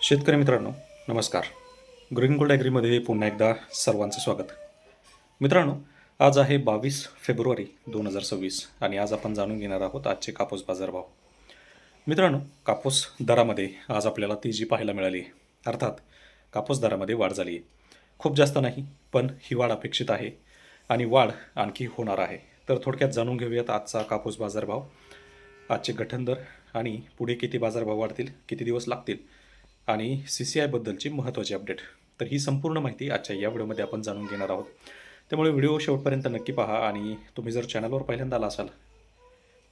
शेतकरी मित्रांनो, नमस्कार. ग्रीन गोल्ड ॲग्रीमध्ये पुन्हा एकदा सर्वांचं स्वागत. मित्रांनो, आज आहे 22 फेब्रुवारी 2026 आणि आज आपण जाणून घेणार आहोत आजचे कापूस बाजारभाव. मित्रांनो, कापूस दरामध्ये आज आपल्याला तेजी पाहायला मिळाली आहे. अर्थात कापूस दरामध्ये वाढ झाली आहे. खूप जास्त नाही, पण ही वाढ अपेक्षित आहे आणि वाढ आणखी होणार आहे. तर थोडक्यात जाणून घेऊयात आजचा कापूस बाजारभाव, आजचे गठन दर आणि पुढे किती बाजारभाव वाढतील, किती दिवस लागतील आणि CCI बद्दलची महत्त्वाची अपडेट. तर ही संपूर्ण माहिती आजच्या या व्हिडिओमध्ये आपण जाणून घेणार आहोत. त्यामुळे व्हिडिओ शेवटपर्यंत नक्की पहा आणि तुम्ही जर चॅनलवर पहिल्यांदा आला असाल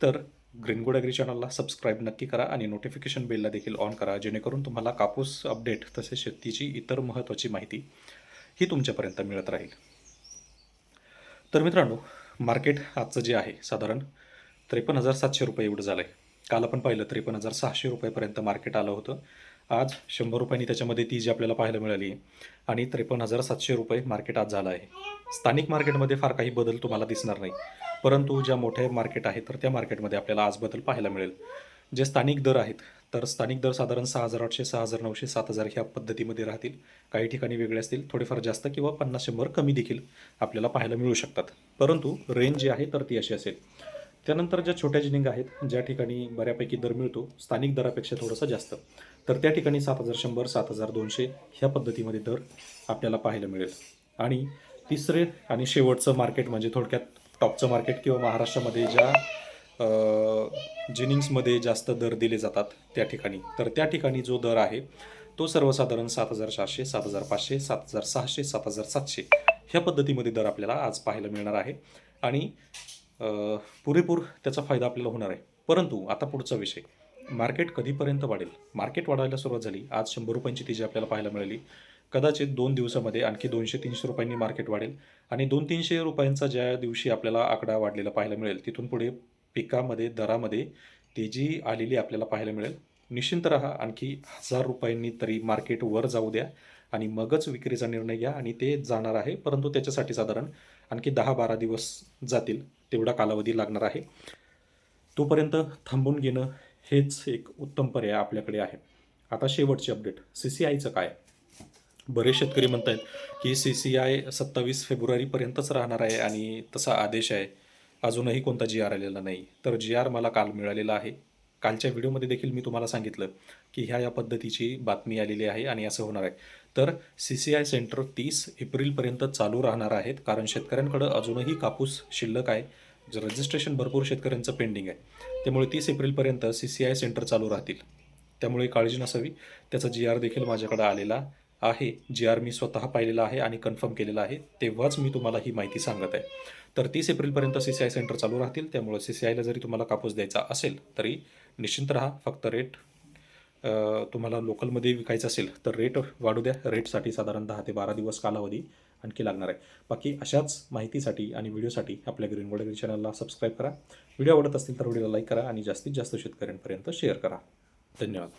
तर ग्रीन गोल्ड ॲग्री चॅनलला सबस्क्राईब नक्की करा आणि नोटिफिकेशन बेलला देखील ऑन करा, जेणेकरून तुम्हाला कापूस अपडेट तसेच शेतीची इतर महत्त्वाची माहिती ही तुमच्यापर्यंत मिळत राहील. तर मित्रांनो, मार्केट आजचं जे आहे साधारण 53,700 रुपये एवढं झालं आहे. काल आपण पाहिलं 53,600 रुपयेपर्यंत मार्केट आलं होतं. आज 100 रुपयांनी त्याच्यामध्ये ती जी आपल्याला पाहायला मिळाली आणि 53,700 रुपये मार्केट आज झालं आहे. स्थानिक मार्केटमध्ये फार काही बदल तुम्हाला दिसणार नाही, परंतु ज्या मोठे मार्केट आहेत तर त्या मार्केटमध्ये आपल्याला आज बदल पाहायला मिळेल. जे स्थानिक दर आहेत तर स्थानिक दर साधारण 6,800, 6,900, 7,000 ह्या पद्धतीमध्ये राहतील. काही ठिकाणी वेगळे असतील, थोडेफार जास्त किंवा 50-100 कमी देखील आपल्याला पाहायला मिळू शकतात. परंतु रेंज जी आहे तर ती अशी असेल. त्यानंतर ज्या छोट्या जिनिंग आहेत, ज्या ठिकाणी बऱ्यापैकी दर मिळतो स्थानिक दरापेक्षा थोडंसं जास्त, तर त्या ठिकाणी 7,100, 7,200 ह्या पद्धतीमध्ये दर आपल्याला पाहायला मिळेल. आणि तिसरे आणि शेवटचं मार्केट म्हणजे थोडक्यात टॉपचं मार्केट किंवा महाराष्ट्रामध्ये ज्या जिनिंग्समध्ये जास्त दर दिले जातात त्या ठिकाणी, तर त्या ठिकाणी जो दर आहे तो सर्वसाधारण 7,400, 7,500, 7,600, 7,700 ह्या पद्धतीमध्ये दर आपल्याला आज पाहायला मिळणार आहे आणि पुरेपूर त्याचा फायदा आपल्याला होणार आहे. परंतु आता पुढचा विषय, मार्केट कधीपर्यंत वाढेल? मार्केट वाढायला सुरुवात झाली. आज 100 रुपयांची तेजी आपल्याला पाहायला मिळाली. कदाचित 2 दिवसामध्ये आणखी 200-300 रुपयांनी मार्केट वाढेल आणि 200-300 रुपयांचा ज्या दिवशी आपल्याला आकडा वाढलेला पाहायला मिळेल, तिथून पुढे पिकामध्ये, दरामध्ये तेजी आलेली आपल्याला पाहायला मिळेल. निश्चिंत राहा, आणखी 1,000 रुपयांनी तरी मार्केट वर जाऊ द्या आणि मगच विक्रीचा निर्णय घ्या आणि ते जाणार आहे. परंतु त्याच्यासाठी साधारण आणखी 10-12 दिवस जातील, तेवढा कालावधी लागणार आहे. तोपर्यंत थांबून घेणं हेच एक उत्तम पर्याय आपल्याकडे आहे. आता शेवटची अपडेट, CCIचं काय? बरेच शेतकरी म्हणत आहेत की CCI 27 फेब्रुवारीपर्यंतच राहणार आहे आणि तसा आदेश आहे. अजूनही कोणता GR आलेला नाही. तर GR मला काल मिळालेला आहे. कालच्या व्हिडिओमध्ये देखील मी तुम्हाला सांगितलं की ह्या पद्धतीची बातमी आलेली आहे आणि असं होणार आहे. तर CCI सेंटर 30 एप्रिलपर्यंत चालू राहणार आहेत, कारण शेतकऱ्यांकडं अजूनही कापूस शिल्लक आहे. रजिस्ट्रेशन भरपूर शेतकऱ्यांचं पेंडिंग आहे. त्यामुळे 30 एप्रिलपर्यंत CCI सेंटर चालू राहतील. त्यामुळे काळजी नसावी. त्याचा GR देखील माझ्याकडं आलेला आहे. GR मी स्वतः पाहिलेला आहे आणि कन्फर्म केलेला आहे. तेव्हाच मी तुम्हाला ही माहिती सांगत आहे. तर 30 एप्रिलपर्यंत CCI सेंटर चालू राहतील. त्यामुळे CCIला जरी तुम्हाला कापूस द्यायचा असेल तरी निश्चिंत राहा. फक्त रेट तुम्हाला लोकलमध्ये विकायचं असेल तर रेट वाढू द्या. रेटसाठी साधारण 10 ते 12 दिवस कालावधी आणखी लागणार आहे. बाकी अशाच माहितीसाठी आणि व्हिडिओसाठी आपल्या ग्रीन गोल्ड ॲग्री चॅनलला सबस्क्राईब करा. व्हिडिओ आवडत असतील तर व्हिडिओला लाईक करा आणि जास्तीत जास्त शेतकऱ्यांपर्यंत शेअर करा. धन्यवाद.